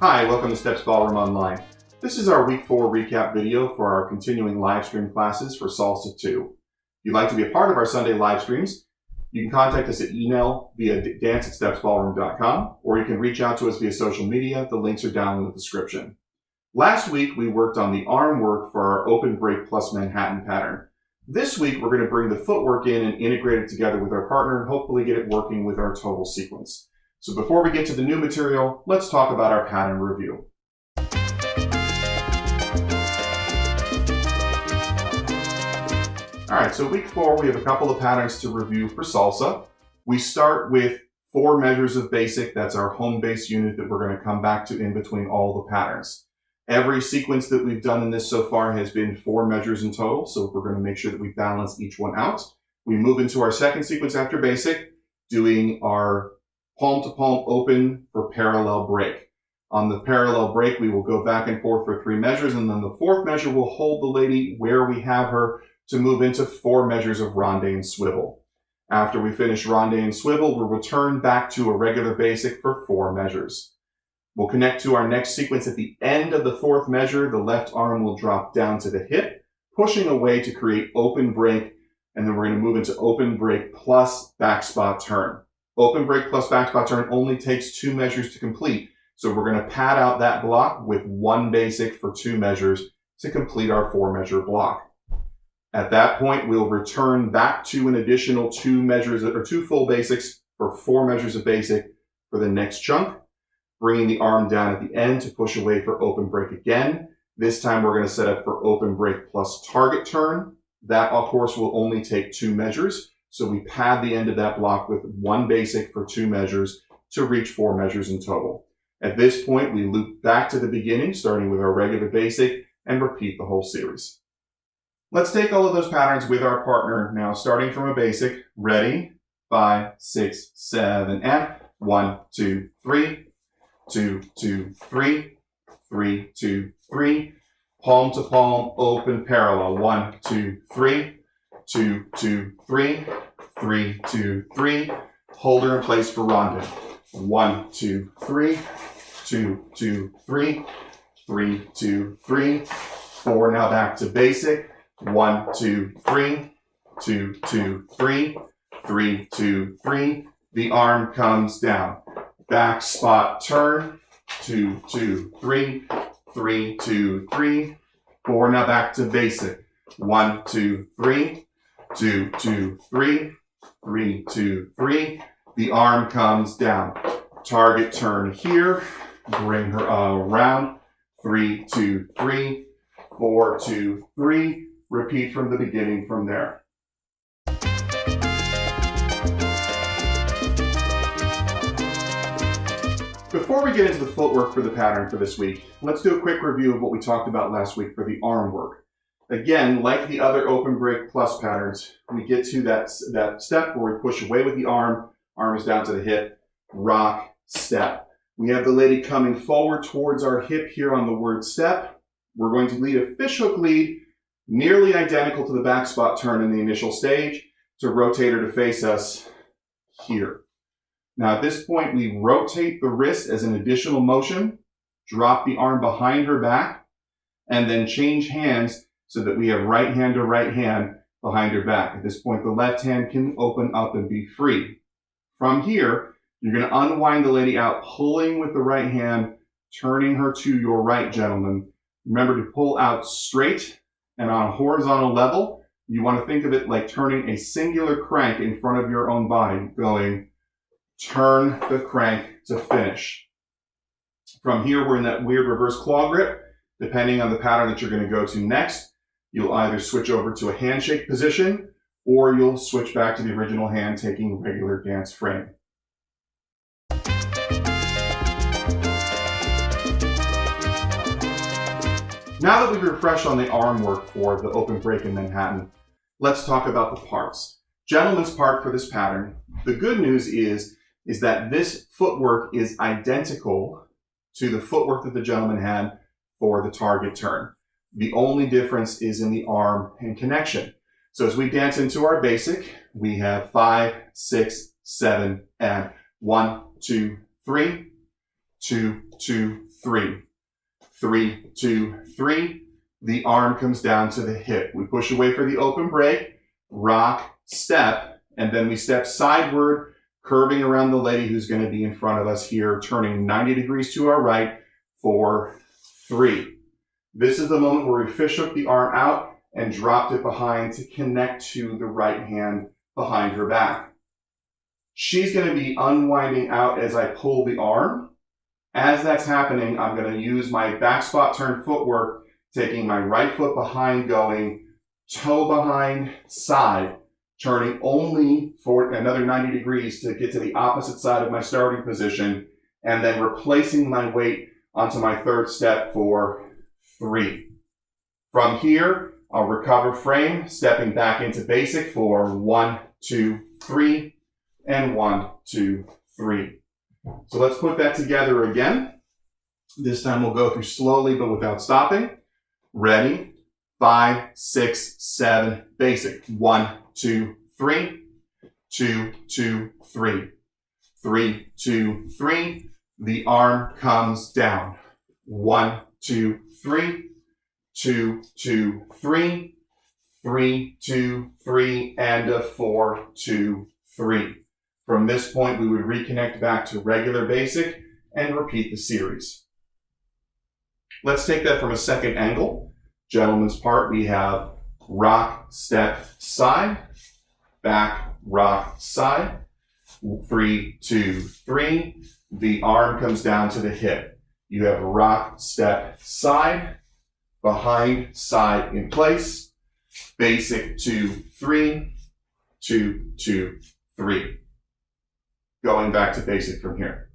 Hi, welcome to StepsBallroom Online. This is our Week 4 recap video for our continuing live stream classes for Salsa II. If you'd like to be a part of our Sunday live streams, you can contact us at email via dance@stepsballroom.com, or you can reach out to us via social media. The links are down in the description. Last week, we worked on the Armwork for our open break plus Manhattan pattern. This week, we're going to bring the footwork in and integrate it together with our partner and hopefully get it working with our total sequence. So before we get to the new material, let's talk about our pattern review. All right, so week 4, we have a couple of patterns to review for salsa. We start with 4 measures of basic. That's our home base unit that we're going to come back to in between all the patterns. Every sequence that we've done in this so far has been 4 measures in total, so we're going to make sure that we balance each one out. We move into our second sequence after basic, doing our palm to palm open for parallel break. On the parallel break, we will go back and forth for 3 measures, and then the 4th measure will hold the lady where we have her to move into 4 measures of ronde and swivel. After we finish ronde and swivel, we'll return back to a regular basic for 4 measures. We'll connect to our next sequence at the end of the 4th measure. The left arm will drop down to the hip, pushing away to create open break, and then we're going to move into open break plus back spot turn. Open break plus back spot turn only takes 2 measures to complete, so we're going to pad out that block with 1 basic for 2 measures to complete our 4 measure block. At that point, we'll return back to an additional 2 measures or 2 full basics for 4 measures of basic for the next chunk, bringing the arm down at the end to push away for open break again. This time we're going to set up for open break plus target turn. That, of course, will only take 2 measures. So we pad the end of that block with 1 basic for 2 measures to reach 4 measures in total. At this point, we loop back to the beginning, starting with our regular basic, and repeat the whole series. Let's take all of those patterns with our partner now, starting from a basic. Ready? 5, 6, 7, and 1, 2, 3, 2, 2, 3, 3, 2, 3. Palm to palm, open parallel. 1, 2, 3. 2, 2, 3, 3, 2, 3. Hold her in place for ronde. 1, 2, 3, 2, 2, 3, 3, 2, 3. 4 now back to basic. 1, 2, 3, 2, 2, 3, 3, 2, 3. The arm comes down. Back spot turn. 2, 2, 3, 3, 2, 3. 4 now back to basic. 1, 2, 3. 2, 2, 3, 3, 2, 3. The arm comes down. Target turn here. Bring her around. 3, 2, 3, 4, 2, 3. Repeat from the beginning from there. Before we get into the footwork for the pattern for this week, let's do a quick review of what we talked about last week for the arm work. Again, like the other open break plus patterns, we get to that step where we push away with the arm is down to the hip, rock, step. We have the lady coming forward towards our hip here on the word step. We're going to lead a fishhook lead, nearly identical to the back spot turn in the initial stage, to rotate her to face us here. Now at this point, we rotate the wrist as an additional motion, drop the arm behind her back, and then change hands so that we have right hand to right hand behind her back. At this point, the left hand can open up and be free. From here, you're going to unwind the lady out, pulling with the right hand, turning her to your right, gentlemen. Remember to pull out straight and on a horizontal level. You want to think of it like turning a singular crank in front of your own body, going turn the crank to finish. From here, we're in that weird reverse claw grip. Depending on the pattern that you're going to go to next, you'll either switch over to a handshake position or you'll switch back to the original hand, taking regular dance frame. Now that we've refreshed on the arm work for the open break in Manhattan, let's talk about the parts. Gentleman's part for this pattern. The good news is that this footwork is identical to the footwork that the gentleman had for the target turn. The only difference is in the arm and connection. So as we dance into our basic, we have 5, 6, 7, and 1, 2, 3, 2, 2, 3. 3, 2, 3. The arm comes down to the hip. We push away for the open break, rock, step, and then we step sideward, curving around the lady who's going to be in front of us here, turning 90 degrees to our right for 3. This is the moment where we fish hook the arm out and dropped it behind to connect to the right hand behind her back. She's going to be unwinding out as I pull the arm. As that's happening, I'm going to use my back spot turn footwork, taking my right foot behind, going toe behind, side, turning only for another 90 degrees to get to the opposite side of my starting position, and then replacing my weight onto my third step for 3. From here, I'll recover frame, stepping back into basic for 1, 2, 3, and 1, 2, 3. So let's put that together again. This time we'll go through slowly but without stopping. Ready? 5, 6, 7, basic. 1, 2, 3, 2, 2, 3. 3, 2, 3. The arm comes down. 1, 2, 3. 2, 2, 3. 3, 2, 3, and a 4, 2, 3. From this point, we would reconnect back to regular basic and repeat the series. Let's take that from a second angle. Gentleman's part, we have rock, step, side, back, rock, side. 3, 2, 3. The arm comes down to the hip. You have rock, step, side, behind, side in place. Basic 2, 3, 2, 2, 3. Going back to basic from here.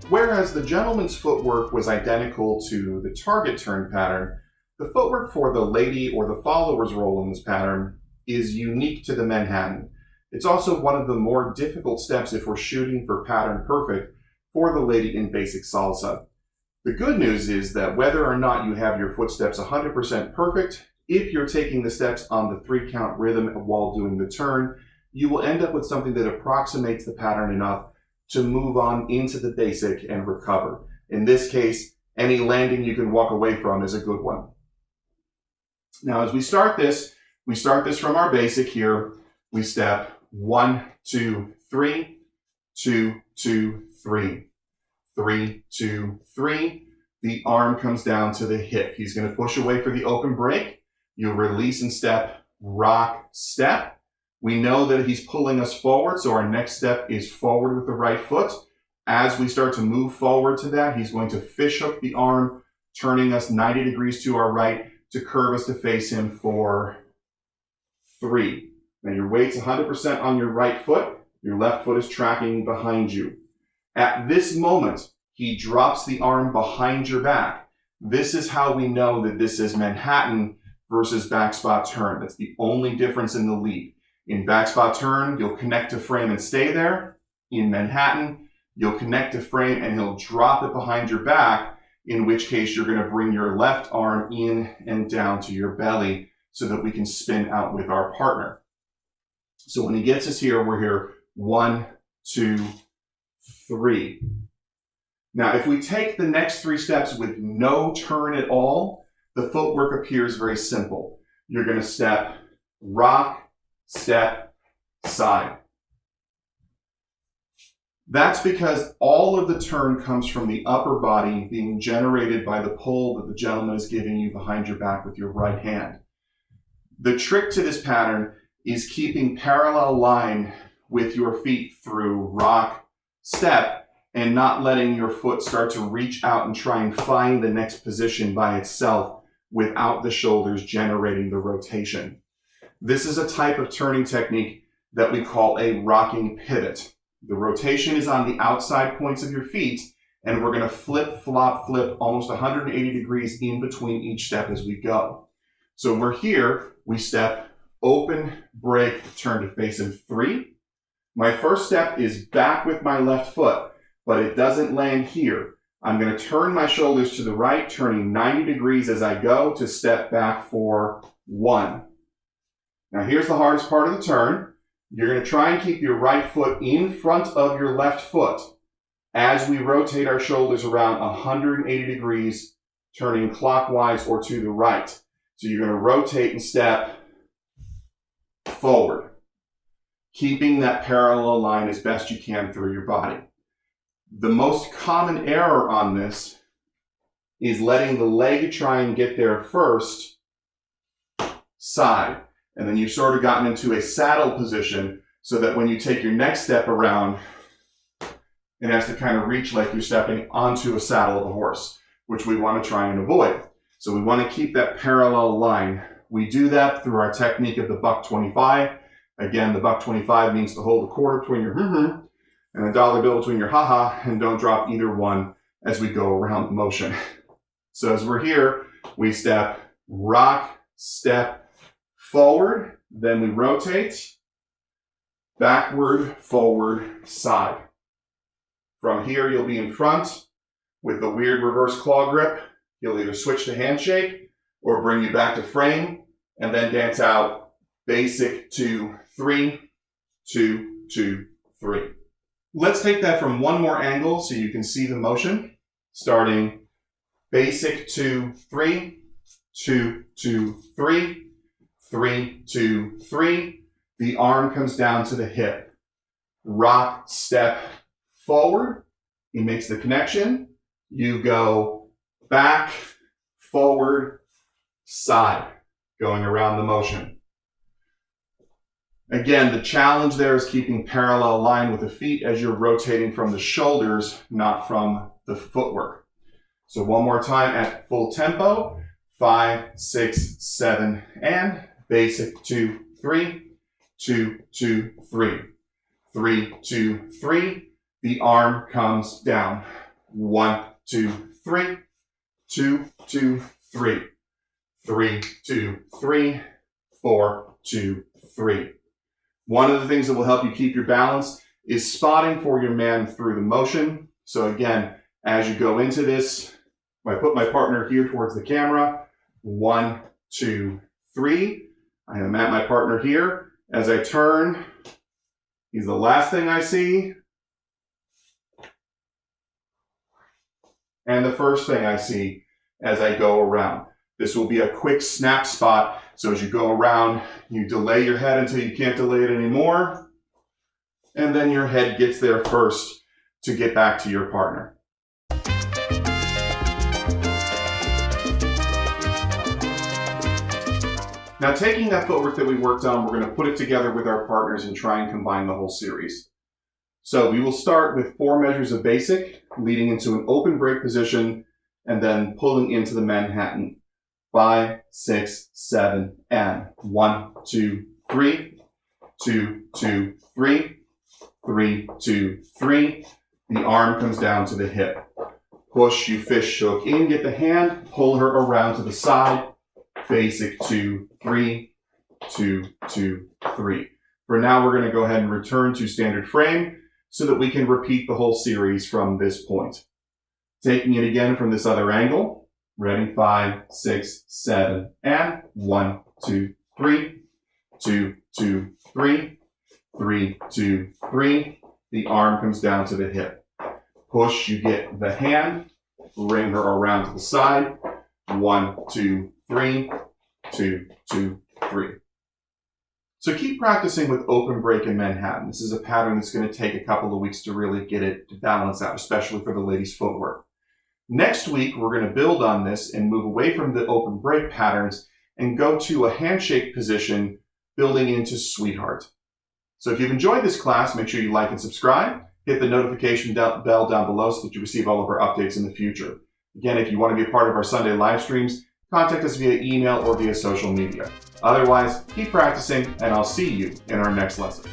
Whereas the gentleman's footwork was identical to the target turn pattern, the footwork for the lady or the follower's role in this pattern is unique to the Manhattan. It's also one of the more difficult steps if we're shooting for pattern perfect for the lady in basic salsa. The good news is that whether or not you have your footsteps 100% perfect, if you're taking the steps on the 3-count rhythm while doing the turn, you will end up with something that approximates the pattern enough to move on into the basic and recover. In this case, any landing you can walk away from is a good one. Now, as we start this from our basic here. We step 1, 2, 3, 2, 2, 3, 3, 2, 3. The arm comes down to the hip. He's going to push away for the open break. You release and step, rock, step. We know that he's pulling us forward, so our next step is forward with the right foot. As we start to move forward to that, he's going to fish hook the arm, turning us 90 degrees to our right to curve us to face him for 3. Now your weight's 100% on your right foot. Your left foot is tracking behind you. At this moment, he drops the arm behind your back. This is how we know that this is Manhattan versus back spot turn. That's the only difference in the lead. In back spot turn, you'll connect to frame and stay there. In Manhattan, you'll connect to frame and he'll drop it behind your back, in which case you're going to bring your left arm in and down to your belly so that we can spin out with our partner. So when he gets us here, we're here 1, 2, 3. Now, if we take the next 3 steps with no turn at all, the footwork appears very simple. You're going to step, rock, step, side. That's because all of the turn comes from the upper body being generated by the pull that the gentleman is giving you behind your back with your right hand. The trick to this pattern is keeping parallel line with your feet through rock, step, and not letting your foot start to reach out and try and find the next position by itself without the shoulders generating the rotation. This is a type of turning technique that we call a rocking pivot. The rotation is on the outside points of your feet, and we're going to flip, flop, flip almost 180 degrees in between each step as we go. So we're here, we step, open, break, turn to face him 3. My first step is back with my left foot, but it doesn't land here. I'm going to turn my shoulders to the right, turning 90 degrees as I go to step back for 1. Now here's the hardest part of the turn. You're going to try and keep your right foot in front of your left foot as we rotate our shoulders around 180 degrees, turning clockwise or to the right. So you're going to rotate and step forward, keeping that parallel line as best you can through your body. The most common error on this is letting the leg try and get there first, side, and then you've sort of gotten into a saddle position so that when you take your next step around, it has to kind of reach like you're stepping onto a saddle of a horse, which we want to try and avoid. So we want to keep that parallel line. We do that through our technique of the buck 25. Again, the buck 25 means to hold a quarter between your and a dollar bill between your ha-ha, and don't drop either one as we go around the motion. So as we're here, we step, rock, step, forward, then we rotate, backward, forward, side. From here, you'll be in front with the weird reverse claw grip. You'll either switch to handshake or bring you back to frame and then dance out basic 2, 3, 2, 2, 3. Let's take that from one more angle so you can see the motion. Starting basic 2, 3, 2, 2, 3, 3, 2, 3. The arm comes down to the hip. Rock, step, forward. He makes the connection. You go back, forward, side, going around the motion. Again, the challenge there is keeping parallel line with the feet as you're rotating from the shoulders, not from the footwork. So one more time at full tempo. 5, 6, 7, and basic 2, 3, 2, 2, 3, 3, 2, 3. The arm comes down. 1, 2, 3, 2, 2, 3, 3, 2, 3, 4, 2, 3. One of the things that will help you keep your balance is spotting for your man through the motion. So again, as you go into this, I put my partner here towards the camera. 1, 2, 3. I am at my partner here. As I turn, he's the last thing I see. And the first thing I see as I go around. This will be a quick snap spot. So as you go around, you delay your head until you can't delay it anymore. And then your head gets there first to get back to your partner. Now, taking that footwork that we worked on, we're going to put it together with our partners and try and combine the whole series. So we will start with 4 measures of basic, leading into an open break position, and then pulling into the Manhattan. 5, 6, 7, and 1, 2, 3, 2, 2, 3, 3, 2, 3. The arm comes down to the hip. Push, you fish hook in, get the hand, pull her around to the side. Basic 2, 3, 2, 2, 3. For now, we're going to go ahead and return to standard frame so that we can repeat the whole series from this point. Taking it again from this other angle. Ready? 5, 6, 7, and 1, 2, 3, 2, 2, 3, 3, 2, 3. The arm comes down to the hip. Push, you get the hand, bring her around to the side. 1, 2, 3, 2, 2, 3. So keep practicing with open break in Manhattan. This is a pattern that's going to take a couple of weeks to really get it to balance out, especially for the ladies' footwork. Next week, we're going to build on this and move away from the open break patterns and go to a handshake position, building into Sweetheart. So if you've enjoyed this class, make sure you like and subscribe. Hit the notification bell down below so that you receive all of our updates in the future. Again, if you want to be a part of our Sunday live streams, contact us via email or via social media. Otherwise, keep practicing, and I'll see you in our next lesson.